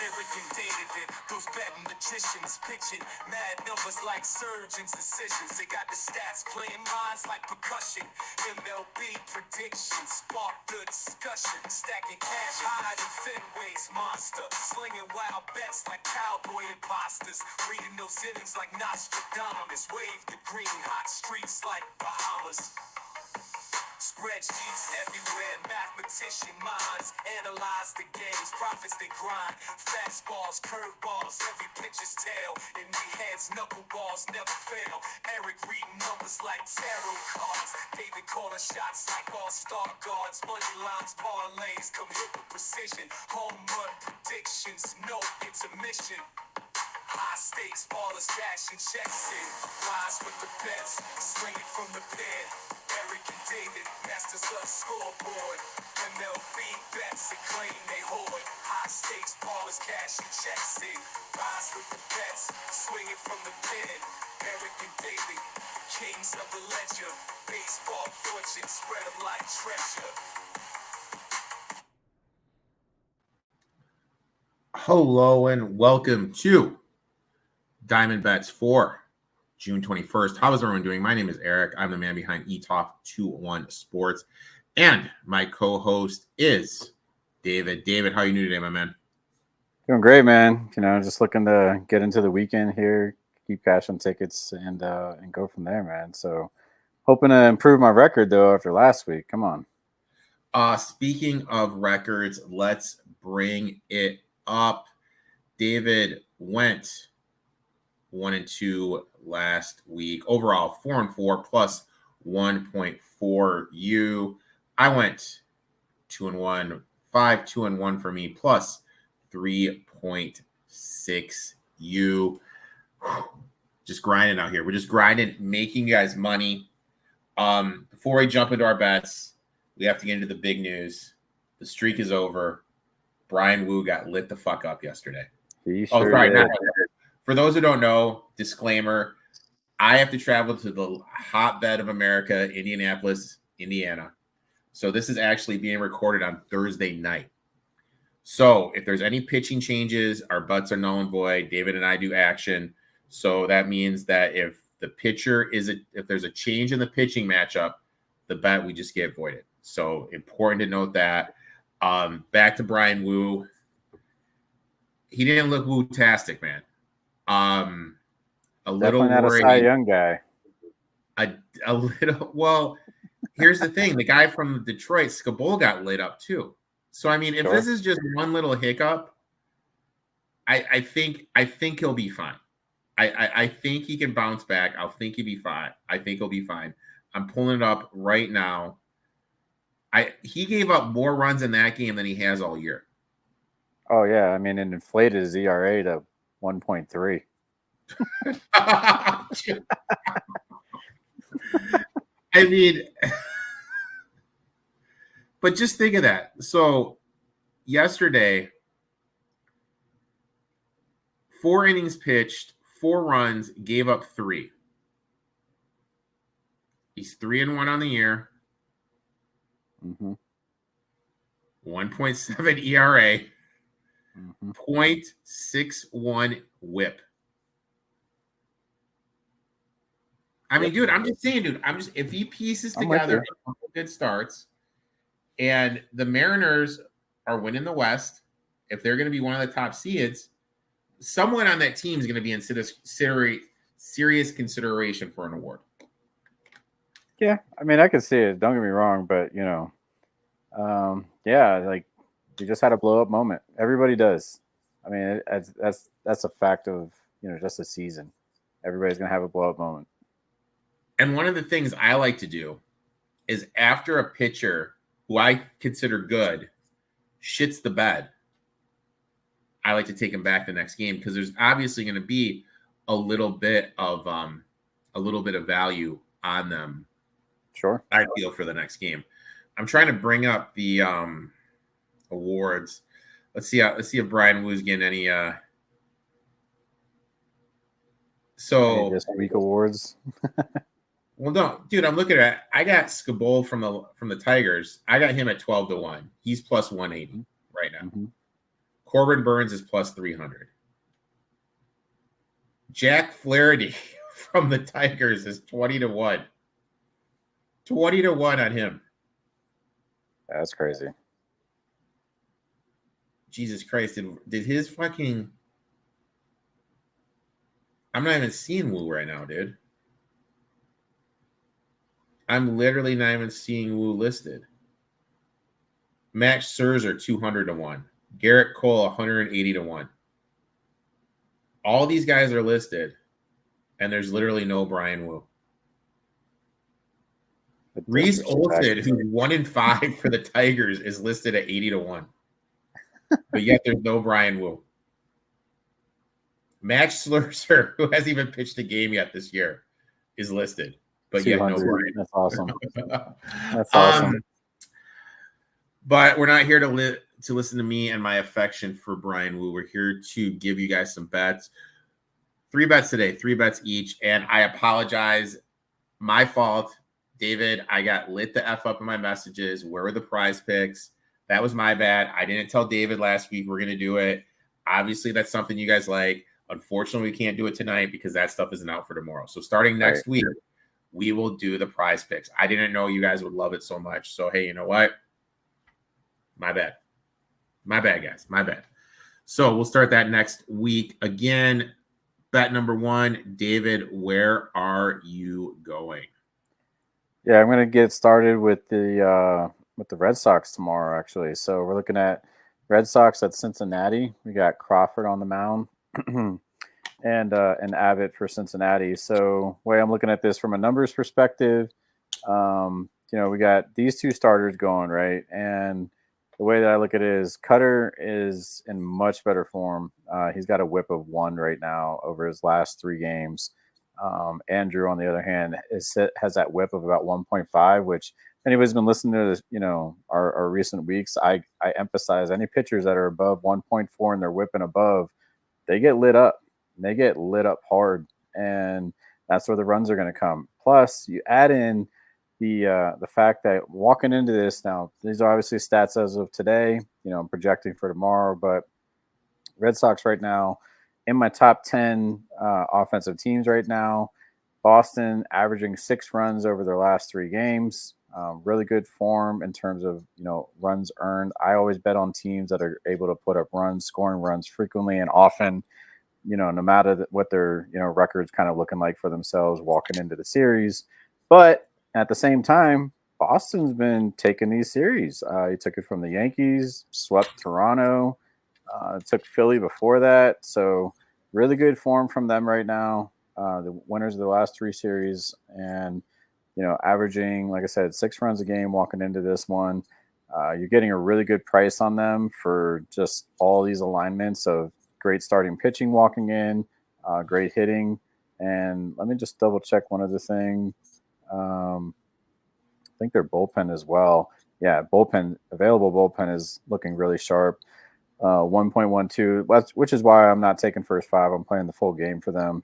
Erik and David, those betting magicians pitching mad numbers like surgeons' decisions. They got the stats playing minds like percussion. MLB predictions spark the discussion. Stacking cash higher than Fenway's monster. Slinging wild bets like cowboy imposters. Reading those innings like Nostradamus. Wave the green hot streets like Bahamas. Spreadsheets everywhere, mathematician minds analyze the games, profits they grind, fastballs, curveballs, every pitcher's tail, in their heads, knuckleballs never fail. Erik reading numbers like tarot cards, David calling shots like all-star guards, money lines, parlays, come hit with precision, home run predictions, no intermission. High stakes, ballers cashing checks in. Rise with the bets, swinging from the pen. Erik and David, masters of scoreboard. MLB bets and claim they hoard. High stakes, ballers cashing checks in. Rise with the bets, swinging from the pen. Erik and David, kings of the ledger. Baseball fortune, spread them like treasure. Hello and welcome to Diamond Bets for June 21st. How is everyone doing? My name is Erik. I'm the man behind eTalk21 Sports. And my co-host is David. David, how are you doing today, my man? Doing great, man. Just looking to get into the weekend here, keep cashing tickets and go from there, man. So hoping to improve my record, though, after last week. Come on. Speaking of records, let's bring it up. David went 1-2 last week. Overall, 4-4 plus 1.4 U. I went 2-1, 5-2-1 for me plus 3.6 U. Just grinding out here. We're just grinding, making you guys money. Before we jump into our bets, we have to get into the big news. The streak is over. Brian Wu got lit the fuck up yesterday. For those who don't know, disclaimer, I have to travel to the hotbed of America, Indianapolis, Indiana. So this is actually being recorded on Thursday night. So if there's any pitching changes, our butts are null and void. David and I do action. So that means that if the pitcher if there's a change in the pitching matchup, the bet we just get voided. So important to note that. Back to Brian Wu. He didn't look woo-tastic, man. A little Definitely not worried. a Cy Young guy. A little. Well, here's the thing: the guy from Detroit, Skubal, got lit up too. So I mean, if this is just one little hiccup, I think he'll be fine. I think he can bounce back. I think he'll be fine. I'm pulling it up right now. He gave up more runs in that game than he has all year. Oh, yeah. I mean, it inflated his ERA to 1.3. I mean, but just think of that. So yesterday, 4 innings pitched, 4 runs, gave up 3. He's 3-1 on the year. 1.7 ERA. 0.61 whip. I mean, dude, I'm just saying, if he pieces together a couple good starts and the Mariners are winning the West, if they're going to be one of the top seeds, someone on that team is going to be in serious consideration for an award. Yeah, I mean, I can see it. Don't get me wrong, but, like, he just had a blow-up moment. Everybody does. I mean, that's a fact of, just a season. Everybody's going to have a blow-up moment. And one of the things I like to do is after a pitcher who I consider good shits the bed, I like to take him back the next game because there's obviously going to be a little bit of value on them. Sure. I feel for the next game. I'm trying to bring up the awards. Let's see if Brian Wu's getting any. So this week awards. Well, no, dude, I'm looking at. I got Skubal from the Tigers. I got him at 12-1. He's plus 180 right now. Corbin Burns is plus 300. Jack Flaherty from the Tigers is 20-1. 20-1 on him. That's crazy. Jesus Christ. Did his fucking... I'm not even seeing Woo right now, dude. I'm literally not even seeing Woo listed. Max Scherzer 200-1. Garrett Cole 180-1. All these guys are listed, and there's literally no Brian Woo. Reese Olson, who's 1-5 for the Tigers, is listed at 80-1. But yet there's no Brian Woo. Max Scherzer, who hasn't even pitched a game yet this year, is listed. But yet no Brian. That's awesome. That's awesome. But we're not here to listen to me and my affection for Brian Woo. We're here to give you guys some bets. 3 bets today, 3 bets each. And I apologize. My fault. David, I got lit the F up in my messages. Where were the prize picks? That was my bad. I didn't tell David last week we're going to do it. Obviously, that's something you guys like. Unfortunately, we can't do it tonight because that stuff isn't out for tomorrow. So starting next week, we will do the prize picks. I didn't know you guys would love it so much. So, hey, you know what? My bad. My bad, guys. My bad. So we'll start that next week. Again, bet number 1. David, where are you going? Yeah, I'm going to get started with the Red Sox tomorrow, actually. So we're looking at Red Sox at Cincinnati. We got Crawford on the mound and Abbott for Cincinnati. So the way I'm looking at this from a numbers perspective, we got these 2 starters going, right? And the way that I look at it is Cutter is in much better form. He's got a whip of 1 right now over his last 3 games. Andrew, on the other hand, has that whip of about 1.5, which anybody's been listening to this, our recent weeks, I emphasize any pitchers that are above 1.4 and they're whipping above, they get lit up. And they get lit up hard, and that's where the runs are going to come. Plus, you add in the fact that walking into this now, these are obviously stats as of today. I'm projecting for tomorrow, but Red Sox right now in my top 10 offensive teams right now. Boston averaging 6 runs over their last 3 games. Really good form in terms of runs earned. I always bet on teams that are able to put up runs, scoring runs frequently and often. No matter what their records kind of looking like for themselves walking into the series. But at the same time, Boston's been taking these series. He took it from the Yankees, swept Toronto, took Philly before that. So really good form from them right now. The winners of the last 3 series, and averaging, like I said, 6 runs a game walking into this one. You're getting a really good price on them for just all these alignments of great starting pitching walking in, great hitting. And let me just double check one other thing. I think their bullpen as well. Yeah, available bullpen is looking really sharp. 1.12, which is why I'm not taking first 5. I'm playing the full game for them.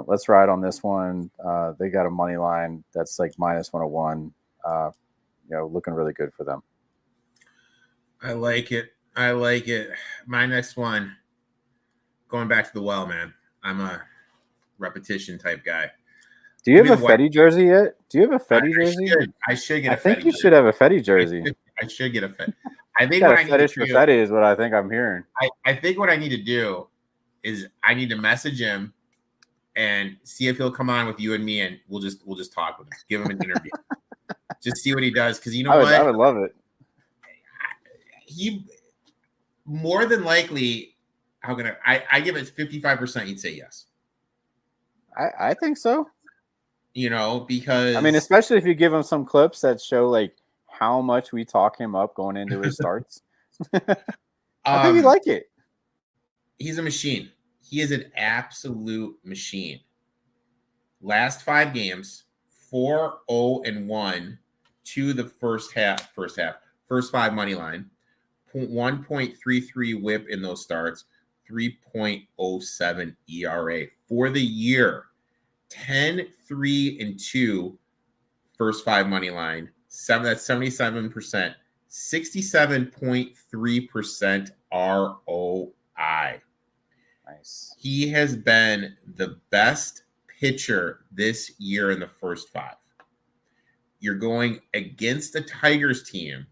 Let's ride on this one. They got a money line that's like minus 101. Looking really good for them. I like it. My next one, going back to the well, man. I'm a repetition type guy. Do you have a Fetty jersey yet? Do you have a Fetty jersey? I should get a Fetty. I think you should have a Fetty jersey. I should get a Fetty. I think what I need to do. Fetty is what I think I'm hearing. I think what I need to do is I need to message him and see if he'll come on with you and me, and we'll just talk with him. Give him an interview. Just see what he does, because I would love it. He more than likely, I give it 55%. He'd say yes. I think so. Because especially if you give him some clips that show like how much we talk him up going into his starts. I think he'd like it. He's a machine. He is an absolute machine. Last 5 games, 4-0-1 to the first 5 money line, 1.33 whip in those starts, 3.07 ERA for the year. 10-3-2 first 5 money line. That's 77%. 67.3% ROI. Nice. He has been the best pitcher this year in the first 5. You're going against a Tigers team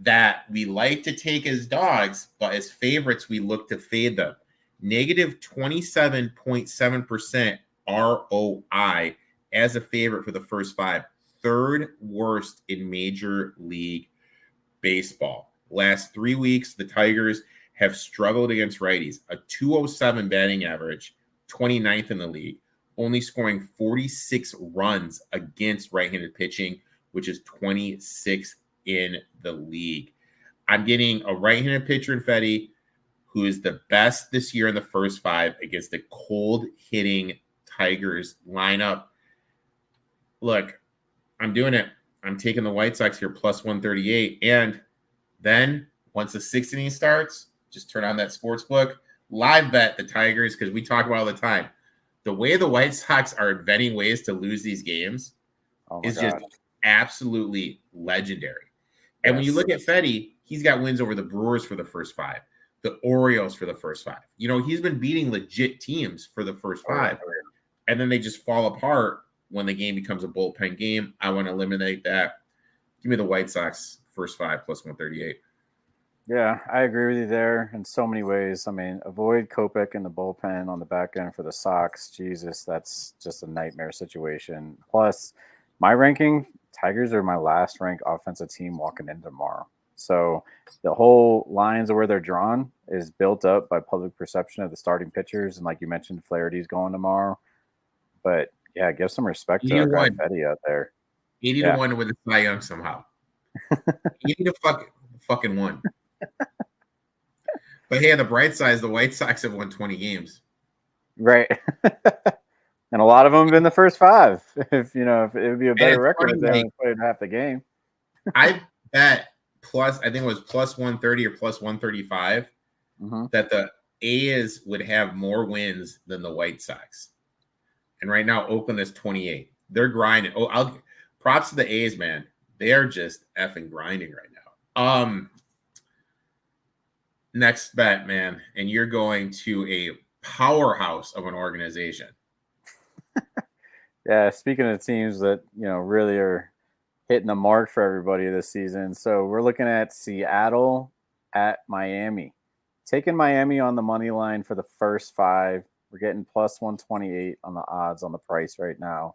that we like to take as dogs, but as favorites, we look to fade them. Negative 27.7% ROI as a favorite for the first 5. Third worst in Major League Baseball. Last 3 weeks, the Tigers have struggled against righties. A 207 batting average, 29th in the league, only scoring 46 runs against right-handed pitching, which is 26th in the league. I'm getting a right-handed pitcher in Fetty who is the best this year in the first 5 against a cold-hitting Tigers lineup. Look, I'm doing it. I'm taking the White Sox here plus 138. And then once the 6th inning starts, just turn on that sports book, live bet the Tigers, because we talk about all the time. The way the White Sox are inventing ways to lose these games is just absolutely legendary. And when you look at Fetty, he's got wins over the Brewers for the first 5, the Orioles for the first 5. You know, he's been beating legit teams for the first 5, and then they just fall apart when the game becomes a bullpen game. I want to eliminate that. Give me the White Sox first 5 plus 138. Yeah, I agree with you there in so many ways. I mean, avoid Kopech in the bullpen on the back end for the Sox. Jesus, that's just a nightmare situation. Plus, my ranking, Tigers are my last ranked offensive team walking in tomorrow. So the whole lines of where they're drawn is built up by public perception of the starting pitchers. And like you mentioned, Flaherty's going tomorrow. But yeah, give some respect to our guy Fetty out there. 80 to 1 with a Cy Young somehow. 80 to fucking 1. But hey, on the bright side, the White Sox have won 20 games. Right. And a lot of them have been the first 5. If it would be a better record if they only played half the game. I bet I think it was plus 130 or plus 135 that the A's would have more wins than the White Sox. And right now, Oakland is 28. They're grinding. Props to the A's, man. They are just effing grinding right now. Next bet, man. And you're going to a powerhouse of an organization. Yeah, speaking of teams that, really are hitting the mark for everybody this season. So we're looking at Seattle at Miami. Taking Miami on the money line for the first 5. We're getting plus 128 on the odds on the price right now.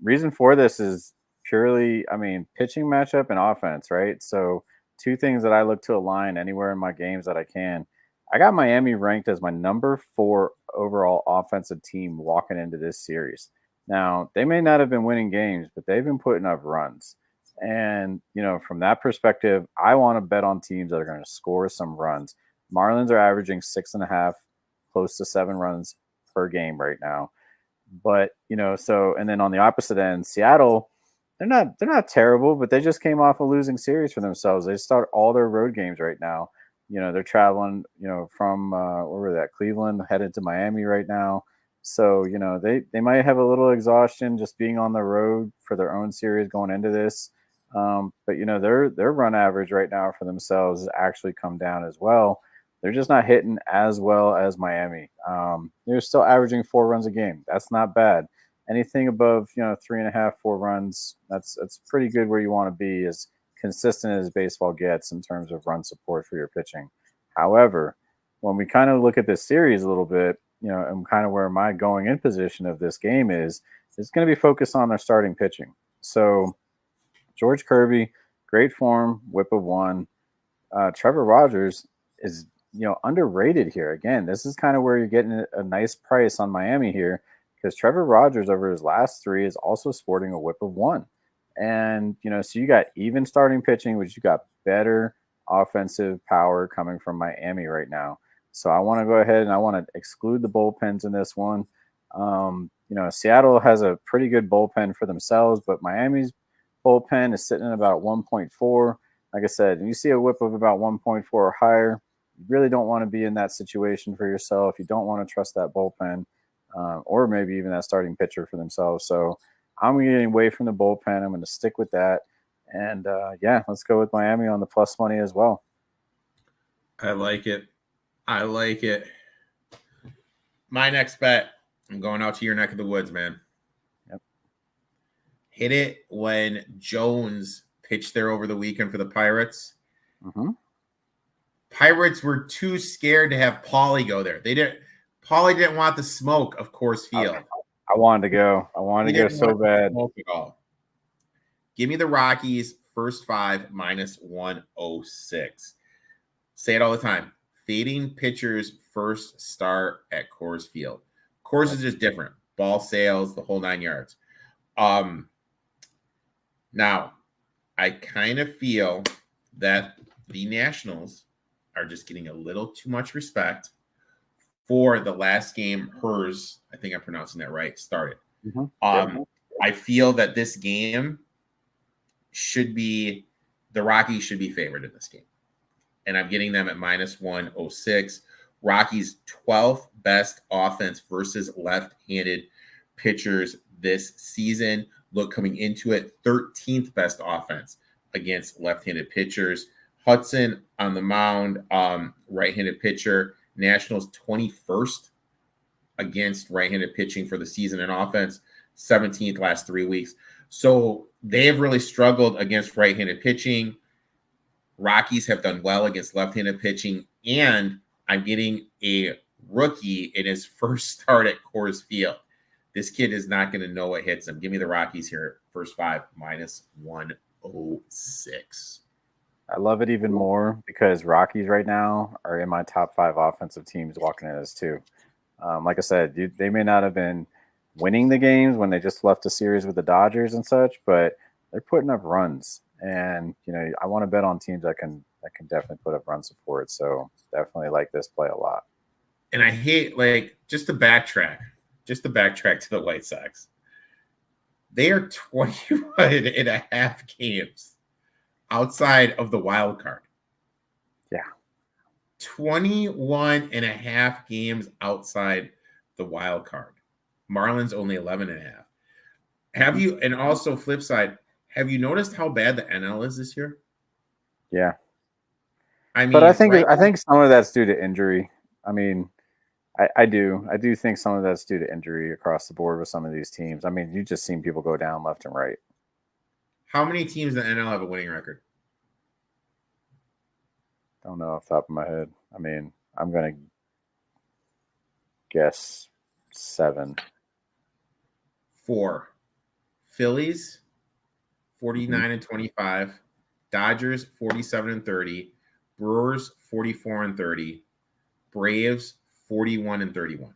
Reason for this is purely, pitching matchup and offense, right? So 2 things that I look to align anywhere in my games that I can. I got Miami ranked as my number 4 overall offensive team walking into this series. Now, they may not have been winning games, but they've been putting up runs. And, from that perspective, I want to bet on teams that are going to score some runs. Marlins are averaging 6.5, close to 7 runs per game right now. But, and then on the opposite end, Seattle, they're not terrible, but they just came off a losing series for themselves. They start all their road games right now. They're traveling, from where were they at? Cleveland, headed to Miami right now. So, they might have a little exhaustion just being on the road for their own series going into this. But their run average right now for themselves has actually come down as well. They're just not hitting as well as Miami. They're still averaging 4 runs a game. That's not bad. Anything above, 3.5, 4 runs, that's pretty good where you want to be, as consistent as baseball gets in terms of run support for your pitching. However, when we kind of look at this series a little bit, and kind of where my going in position of this game is, it's going to be focused on their starting pitching. So George Kirby, great form, whip of 1. Trevor Rogers is, underrated here. Again, this is kind of where you're getting a nice price on Miami here, because Trevor Rogers over his last 3 is also sporting a whip of 1. And, so you got even starting pitching, which you got better offensive power coming from Miami right now. So I want to go ahead and I want to exclude the bullpens in this one. Seattle has a pretty good bullpen for themselves, but Miami's bullpen is sitting at about 1.4. Like I said, and you see a whip of about 1.4 or higher, you really don't want to be in that situation for yourself. You don't want to trust that bullpen, or maybe even that starting pitcher for themselves. So I'm getting away from the bullpen. I'm going to stick with that. And yeah, let's go with Miami on the plus money as well. I like it. I like it. My next bet, I'm going out to your neck of the woods, man. Yep. Hit it when Jones pitched there over the weekend for the Pirates. Mm-hmm. Pirates were too scared to have Paulie go there. Paulie didn't want the smoke of Coors Field. I wanted to go. I wanted to go so bad. Smoke at all. Give me the Rockies first 5 minus 106. Say it all the time. Fading pitchers first start at Coors Field. Coors is just different. Ball sales, the whole 9 yards. Now, I kind of feel that the Nationals are just getting a little too much respect for the last game hers, I think I'm pronouncing that right, started. Mm-hmm. I feel that this game should be, the Rockies should be favored in this game. And I'm getting them at minus 106. Rockies' 12th best offense versus left-handed pitchers this season. Look, coming into it, 13th best offense against left-handed pitchers. Hudson on the mound, right-handed pitcher. Nationals 21st against right-handed pitching for the season in offense, 17th last 3 weeks. So they have really struggled against right-handed pitching. Rockies have done well against left-handed pitching, and I'm getting a rookie in his first start at Coors Field. This kid is not going to know what hits him. Give me the Rockies here, first 5 minus 106. I love it even more because Rockies right now are in my top 5 offensive teams walking in as too. Like I said, they may not have been winning the games when they just left the series with the Dodgers and such, but they're putting up runs. And, I want to bet on teams that can definitely put up run support. So definitely like this play a lot. And I hate, just to backtrack to the White Sox. They are 21 and a half games outside of the wild card. Yeah. 21 and a half games outside the wild card. Marlins only 11 and a half. Have you, and also flip side, have you noticed how bad the NL is this year? Yeah. I mean, but I think some of that's due to injury. I mean, I do think some of that's due to injury across the board with some of these teams. I mean, you just seen people go down left and right. How many teams in the NL have a winning record? Don't know off the top of my head. I mean, I'm going to guess 7. 4. Phillies, 49 and 25. Dodgers, 47 and 30. Brewers, 44 and 30. Braves, 41 and 31.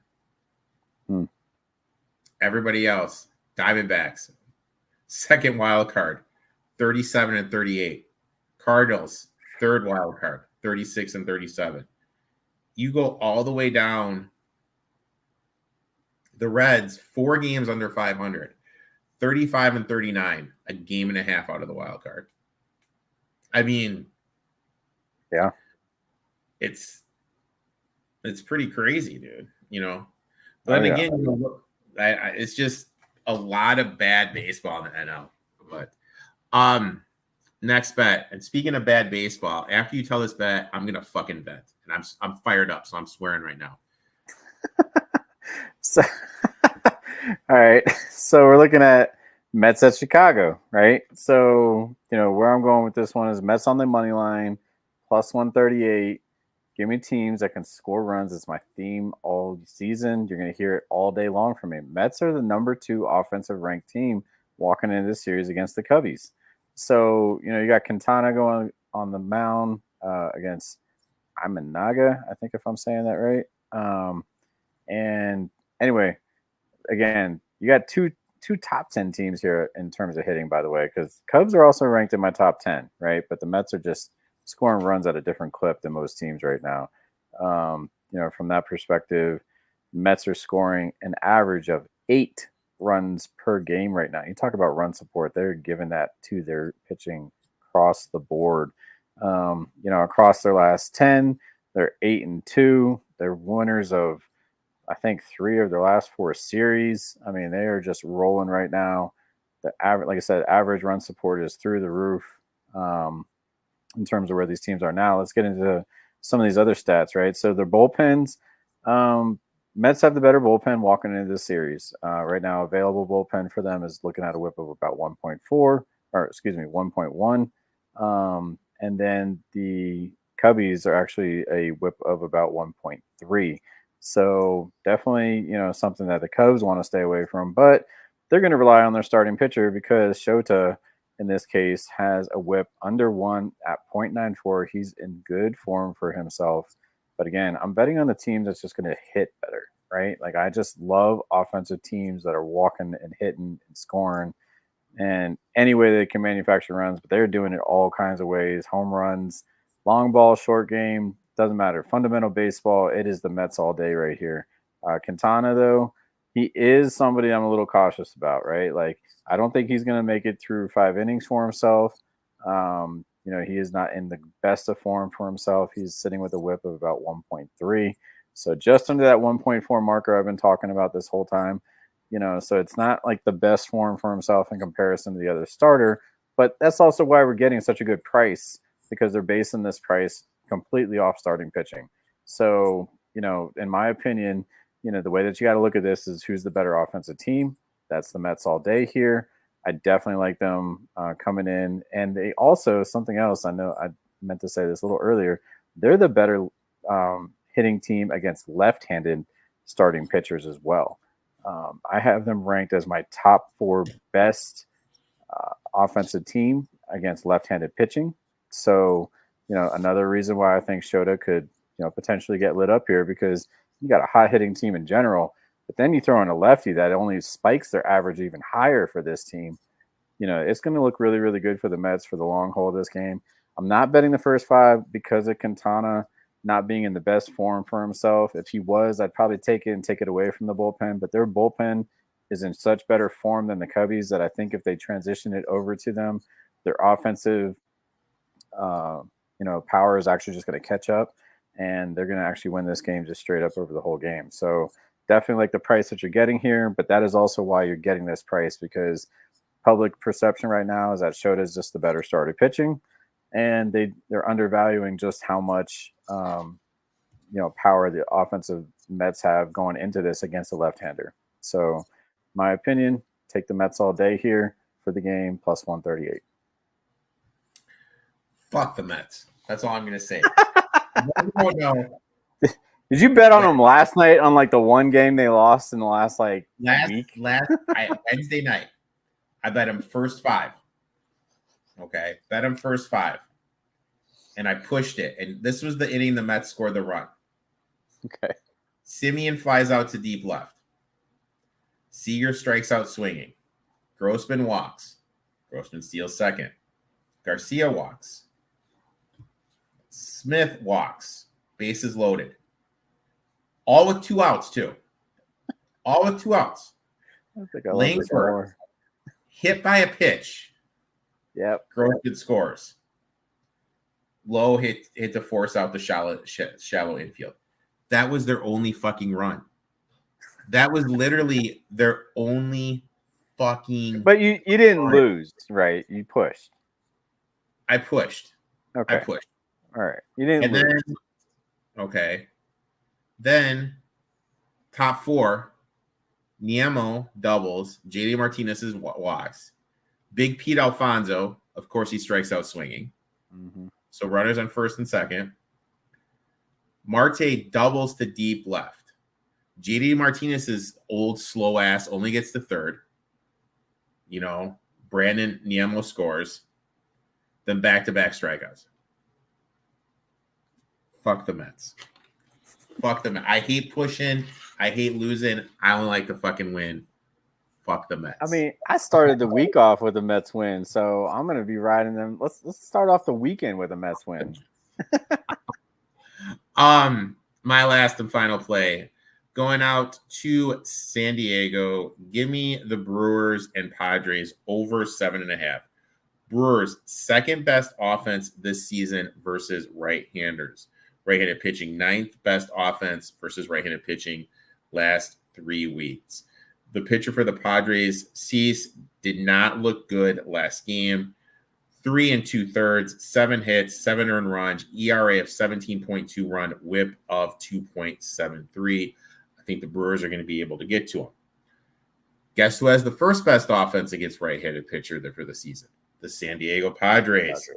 Everybody else, Diamondbacks, second wild card, 37 and 38. Cardinals, third wild card, 36 and 37. You go all the way down. The Reds, 4 games under 500, 35 and 39, a game and a half out of the wild card. I mean, yeah, it's pretty crazy, dude. But then again, it's just a lot of bad baseball in the NL. But next bet. And speaking of bad baseball, after you tell this bet, I'm gonna fucking bet, and I'm fired up, so I'm swearing right now. So, all right. So we're looking at Mets at Chicago, right? So, where I'm going with this one is Mets on the money line, plus 138. Give me teams that can score runs. It's my theme all season. You're going to hear it all day long from me. Mets are the number 2 offensive ranked team walking into this series against the Cubbies. So, you got Quintana going on the mound against Imanaga, I think, if I'm saying that right. And anyway, again, you got two top 10 teams here in terms of hitting, by the way, because Cubs are also ranked in my top 10, right? But the Mets are just scoring runs at a different clip than most teams right now. From that perspective, Mets are scoring an average of 8 runs per game right now. You talk about run support, they're giving that to their pitching across the board. Across their last 10, they're 8-2. They're winners of, I think, 3 of their last 4 series. I mean, they are just rolling right now. the average, like I said, average run support is through the roof in terms of where these teams are now. Let's get into some of these other stats, right? So their bullpens, Mets have the better bullpen walking into this series. Right now, available bullpen for them is looking at a whip of about 1.4, or excuse me, 1.1. And then the Cubbies are actually a whip of about 1.3. So definitely, something that the Cubs want to stay away from. But they're going to rely on their starting pitcher because Shota, in this case, has a whip under 1 at 0.94. He's in good form for himself. But again, I'm betting on the team that's just going to hit better, right? Like, I just love offensive teams that are walking and hitting and scoring. And any way they can manufacture runs, but they're doing it all kinds of ways. Home runs, long ball, short game, doesn't matter. Fundamental baseball, it is the Mets all day right here. Quintana, though, he is somebody I'm a little cautious about, right? Like, I don't think he's going to make it through 5 innings for himself. He is not in the best of form for himself. He's sitting with a whip of about 1.3. So just under that 1.4 marker I've been talking about this whole time. So it's not like the best form for himself in comparison to the other starter, but that's also why we're getting such a good price, because they're basing this price completely off starting pitching. So, in my opinion, the way that you got to look at this is who's the better offensive team. That's the Mets all day here. I definitely like them coming in. And they also, something else, I know I meant to say this a little earlier, they're the better hitting team against left-handed starting pitchers as well. I have them ranked as my top 4 best offensive team against left-handed pitching. So, another reason why I think Shota could, potentially get lit up here, because you got a hot hitting team in general, but then you throw in a lefty that only spikes their average even higher for this team. It's going to look really, really good for the Mets for the long haul of this game. I'm not betting the first 5 because of Quintana not being in the best form for himself. If he was, I'd probably take it and take it away from the bullpen, but their bullpen is in such better form than the Cubbies that I think if they transition it over to them, their offensive, power is actually just going to catch up, and they're going to actually win this game just straight up over the whole game. So definitely like the price that you're getting here, but that is also why you're getting this price, because public perception right now is that Shota is just the better starter pitching, and they're undervaluing just how much power the offensive Mets have going into this against a left-hander. So, my opinion, take the Mets all day here for the game, plus 138. Fuck the Mets. That's all I'm going to say. No. Did you bet on them last night on like the one game they lost in the last week? Wednesday night, I bet them first 5. Okay, bet them first 5. And I pushed it. And this was the inning the Mets scored the run. Okay. Simeon flies out to deep left. Seager strikes out swinging. Grossman walks. Grossman steals second. Garcia walks. Smith walks. Bases loaded. All with 2 outs, too. All with 2 outs. Langsford hit by a pitch. Yep. Grossman scores. Lowe hit to force out the shallow infield. That was their only fucking run. That was literally their only fucking. But you didn't lose, right? You pushed. I pushed. Okay. I pushed. All right. You didn't lose. Okay. Then top 4, Niemo doubles. JD Martinez's walks. Big Pete Alfonso, of course, he strikes out swinging. Mm-hmm. So runners on first and second. Marte doubles to deep left. JD Martinez's old slow ass only gets to third. Brandon Niemo scores. Then back-to-back strikeouts. Fuck the Mets. Fuck the Mets. I hate pushing. I hate losing. I only like to fucking win. Fuck the Mets. I mean, I started the week off with a Mets win, so I'm going to be riding them. Let's start off the weekend with a Mets win. My last and final play, going out to San Diego. Give me the Brewers and Padres over 7.5. Brewers, second best offense this season versus right-handers. Right-handed pitching, 9th best offense versus right-handed pitching last 3 weeks. The pitcher for the Padres, Cease, Did not look good last game. 3 2/3, 7 hits, 7 earned runs, ERA of 17.2 run, whip of 2.73. I think the Brewers are going to be able to get to him. Guess who has the first best offense against right-handed pitcher for the season? The San Diego Padres.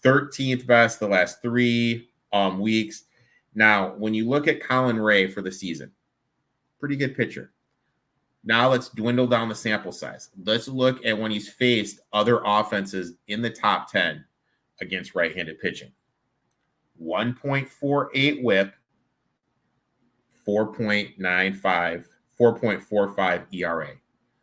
13th best the last 3 weeks. Now, when you look at Colin Ray for the season, pretty good pitcher. Now let's dwindle down the sample size. Let's look at when he's faced other offenses in the top 10 against right-handed pitching. 1.48 whip, 4.95, 4.45 ERA.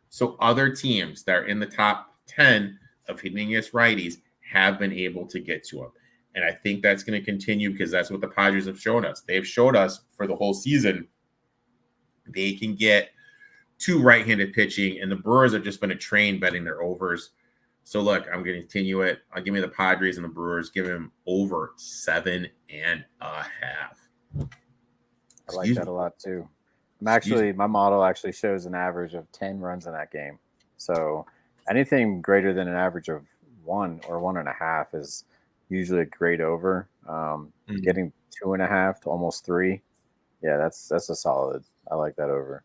So other teams that are in the top 10 of hitting against righties have been able to get to him. And I think that's going to continue because that's what the Padres have shown us. They've showed us for the whole season they can get to right-handed pitching, and the Brewers have just been a train betting their overs. So look, I'm going to continue it. I'll give me the Padres and the Brewers. Give them over 7.5. I like that a lot too. My model actually shows an average of 10 runs in that game. So anything greater than an average of 1 or 1.5 is usually a great over. Getting 2.5 to almost 3. Yeah, that's a solid. I like that over.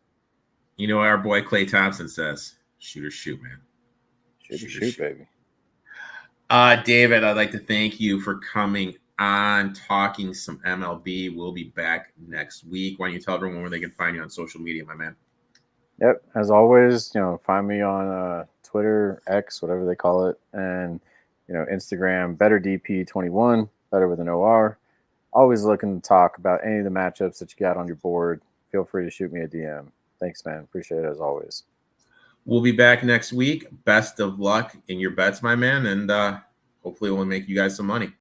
You know what our boy Klay Thompson says? Shoot or shoot, man. Shoot, baby. David, I'd like to thank you for coming on, talking some MLB. We'll be back next week. Why don't you tell everyone where they can find you on social media, my man? Yep. As always, find me on Twitter, X, whatever they call it, and Instagram, BettorDP21, better with an OR. Always looking to talk about any of the matchups that you got on your board. Feel free to shoot me a DM. Thanks, man. Appreciate it as always. We'll be back next week. Best of luck in your bets, my man, and hopefully we'll make you guys some money.